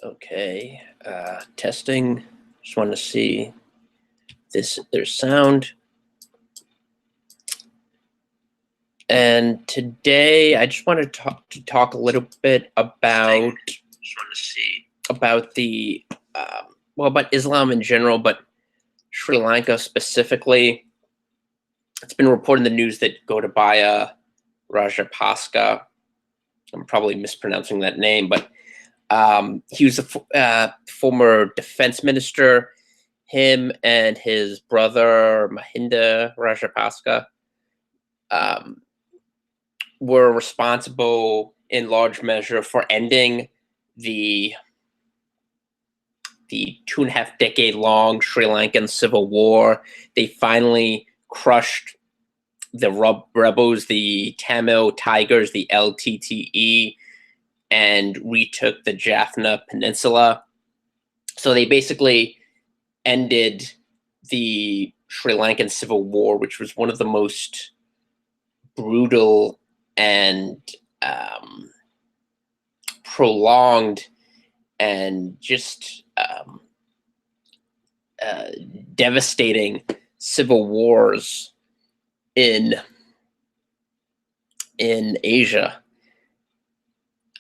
Okay, testing. Just want to see this. There's sound. And today, I just wanted to talk a little bit about the about Islam in general, but Sri Lanka specifically. It's been reported in the news that Gotabaya Rajapaksa, I'm probably mispronouncing that name, but he was a former defense minister. Him and his brother Mahinda Rajapaksa were responsible in large measure for ending the 2.5-decade-long Sri Lankan civil war. They finally crushed the rebels, the Tamil Tigers, the LTTE, and retook the Jaffna Peninsula. So they basically ended the Sri Lankan Civil War, which was one of the most brutal and prolonged and just devastating civil wars in Asia.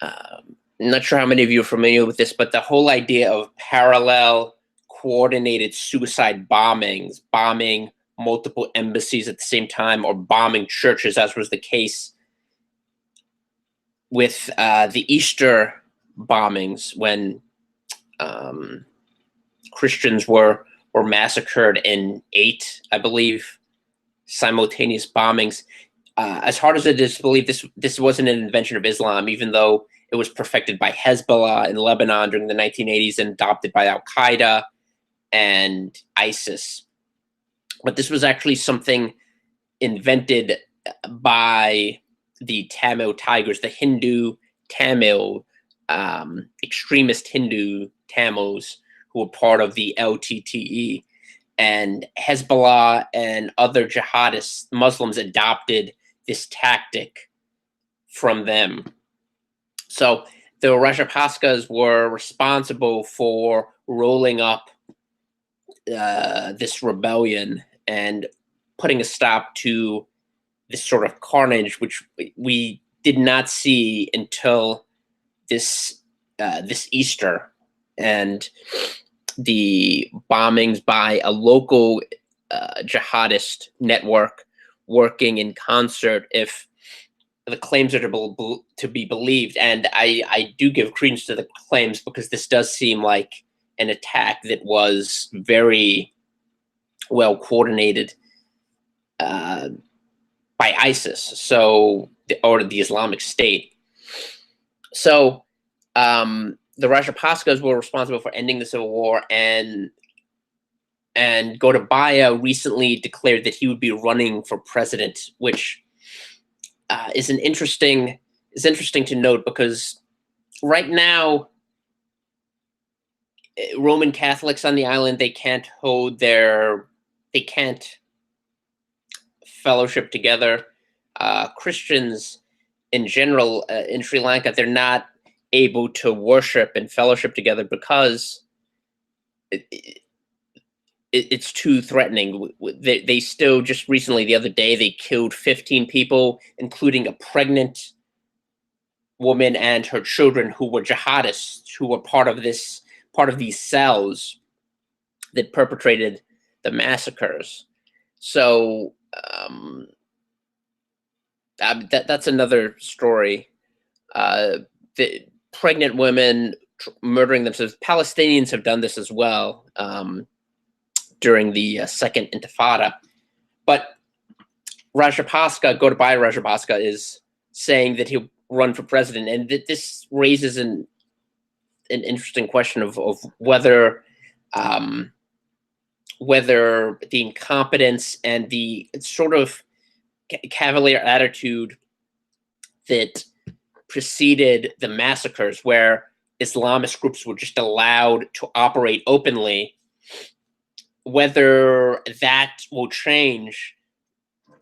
I'm not sure how many of you are familiar with this, but the whole idea of parallel coordinated suicide bombings, bombing multiple embassies at the same time, or bombing churches, as was the case with the Easter bombings when Christians were massacred in 8, I believe, simultaneous bombings. As hard as it is to believe, this wasn't an invention of Islam, even though it was perfected by Hezbollah in Lebanon during the 1980s and adopted by Al-Qaeda and ISIS. But this was actually something invented by the Tamil Tigers, the Hindu Tamil, extremist Hindu Tamils who were part of the LTTE. And Hezbollah and other jihadists, Muslims, adopted this tactic from them. So the Rajapaksas were responsible for rolling up this rebellion and putting a stop to this sort of carnage, which we did not see until this Easter, and the bombings by a local jihadist network working in concert, if the claims are to be believed. And I do give credence to the claims, because this does seem like an attack that was very well coordinated by ISIS, or the Islamic State. So the Rajapaksas were responsible for ending the civil war, and Gotabaya recently declared that he would be running for president, which is interesting to note, because right now Roman Catholics on the island, they can't fellowship together. Christians in general in Sri Lanka, they're not able to worship and fellowship together because it's too threatening. They still, just recently, the other day, they killed 15 people, including a pregnant woman and her children, who were jihadists, who were part of these cells that perpetrated the massacres. So that's another story. The pregnant women murdering themselves. Palestinians have done this as well during the Second Intifada. But Gotabaya Rajapaksa, is saying that he'll run for president, and that this raises an interesting question of whether the incompetence and the sort of cavalier attitude that preceded the massacres, where Islamist groups were just allowed to operate openly, whether that will change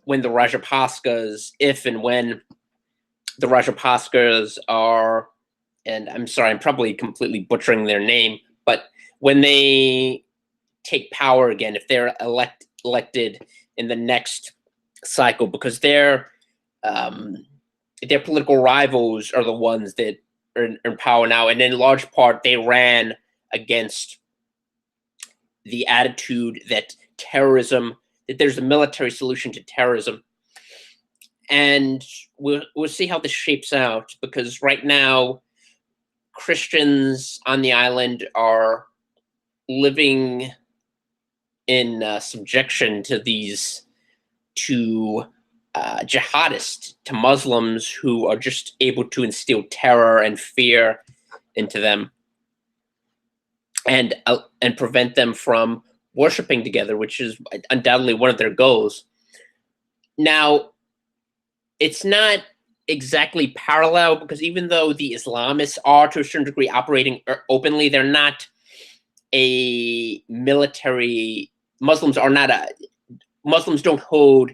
when the Rajapaksas, if and when the Rajapaksas are and I'm sorry, I'm probably completely butchering their name, but when they take power again, if they're elected in the next cycle, because um, their political rivals are the ones that are in power now, and in large part they ran against the attitude that that there's a military solution to terrorism, and we'll see how this shapes out, because right now Christians on the island are living in subjection to to jihadists, to Muslims who are just able to instill terror and fear into them, and prevent them from worshiping together, which is undoubtedly one of their goals. Now, it's not exactly parallel, because even though the Islamists are to a certain degree operating openly, they're not a military. Muslims are not a. Muslims don't hold.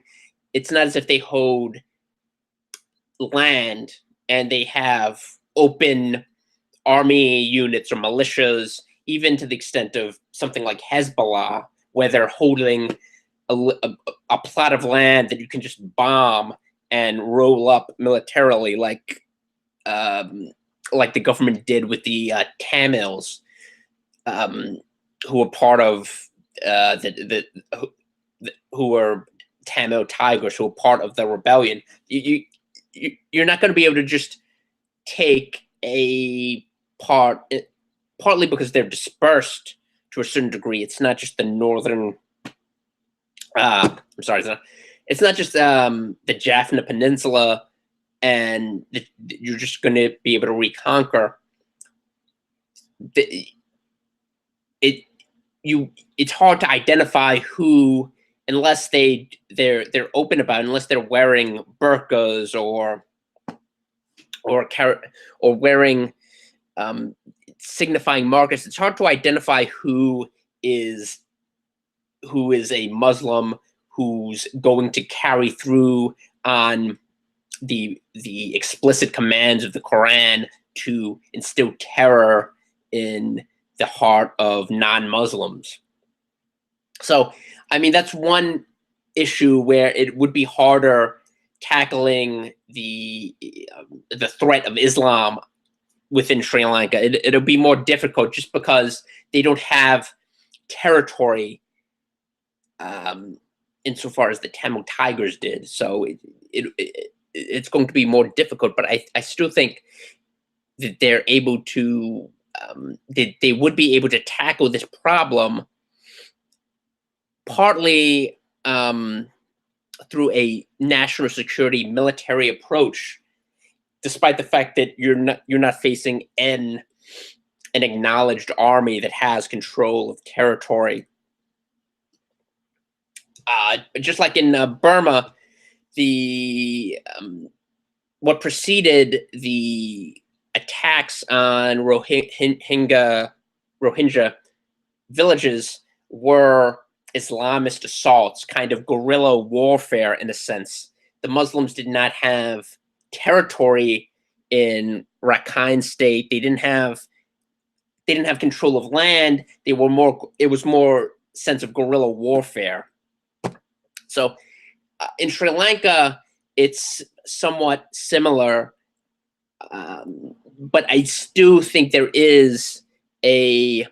It's not as if they hold land and they have open army units or militias, even to the extent of something like Hezbollah, where they're holding a plot of land that you can just bomb and roll up militarily, like the government did with the Tamils, who were part of who were Tamil Tigers, who were part of the rebellion. You're not going to be able to just take a part, partly because they're dispersed to a certain degree. It's not just the northern. I'm sorry, it's not just the Jaffna Peninsula, and you're just going to be able to reconquer. It's hard to identify who, unless they're open about it, unless they're wearing burqas or wearing signifying markers. It's hard to identify who is a Muslim who's going to carry through on the explicit commands of the Quran to instill terror in the heart of non-Muslims. So, I mean, that's one issue where it would be harder tackling the threat of Islam within Sri Lanka. It'll be more difficult just because they don't have territory insofar as the Tamil Tigers did. So it's going to be more difficult, but I still think that they're able to, they would be able to tackle this problem partly through a national security military approach, despite the fact that you're not facing an acknowledged army that has control of territory. Just like in Burma, what preceded the attacks on Rohingya villages were Islamist assaults, kind of guerrilla warfare in a sense. The Muslims did not have territory in Rakhine State. They didn't have control of land. It was more sense of guerrilla warfare. So in Sri Lanka, it's somewhat similar, but I still think there is a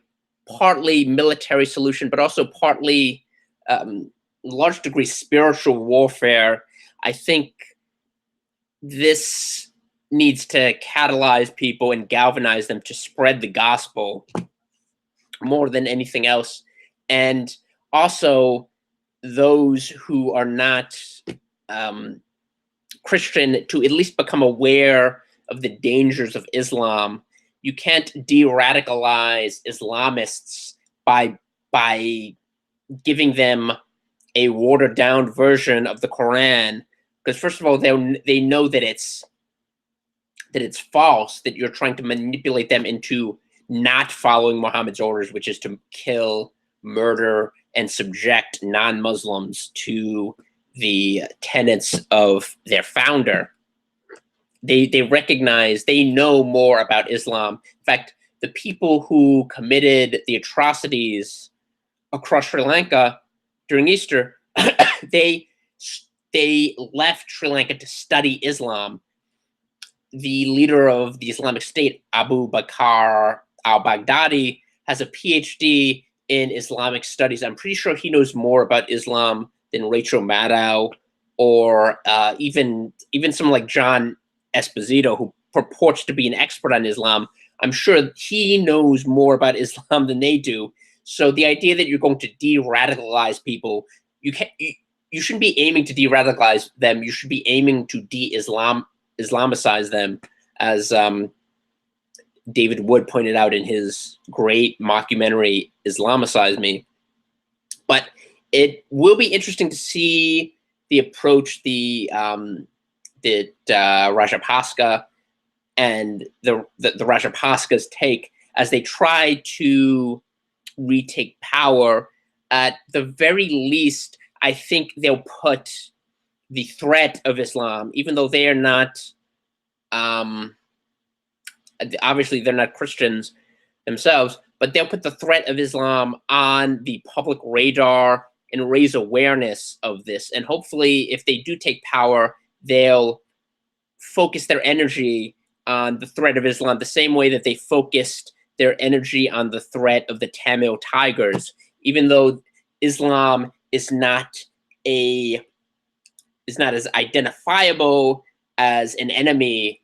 partly military solution, but also partly, large degree, spiritual warfare. I think this needs to catalyze people and galvanize them to spread the gospel more than anything else. And also those who are not Christian to at least become aware of the dangers of Islam. You can't de-radicalize Islamists by giving them a watered down version of the Quran, because first of all, they know that it's false, that you're trying to manipulate them into not following Muhammad's orders, which is to kill, murder, and subject non-Muslims to the tenets of their founder. they recognize, they know more about Islam. In fact, the people who committed the atrocities across Sri Lanka during Easter, they they left Sri Lanka to study Islam. The leader of the Islamic State, Abu Bakr al-Baghdadi, has a PhD in Islamic studies. I'm pretty sure he knows more about Islam than Rachel Maddow, or even someone like John Esposito, who purports to be an expert on Islam. I'm sure he knows more about Islam than they do. So the idea that you're going to de-radicalize people, you can't. You shouldn't be aiming to de-radicalize them. You should be aiming to Islamicize them, as David Wood pointed out in his great mockumentary "Islamicize Me." But it will be interesting to see the approach that Rajapaksa and the Rajapaksa's take as they try to retake power. At the very least, I think they'll put the threat of Islam, even though they are not, obviously they're not Christians themselves, but they'll put the threat of Islam on the public radar and raise awareness of this. And hopefully, if they do take power, they'll focus their energy on the threat of Islam the same way that they focused their energy on the threat of the Tamil Tigers, even though Islam is not as identifiable as an enemy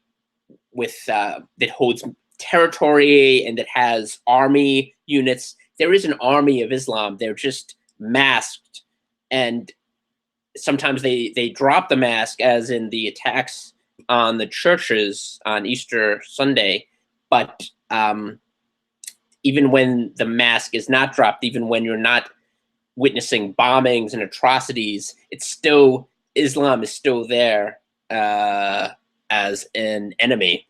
with that holds territory and that has army units. There is an army of Islam. They're just masked, and sometimes they drop the mask, as in the attacks on the churches on Easter Sunday. But even when the mask is not dropped, even when you're not witnessing bombings and atrocities, it's still, Islam is still there as an enemy.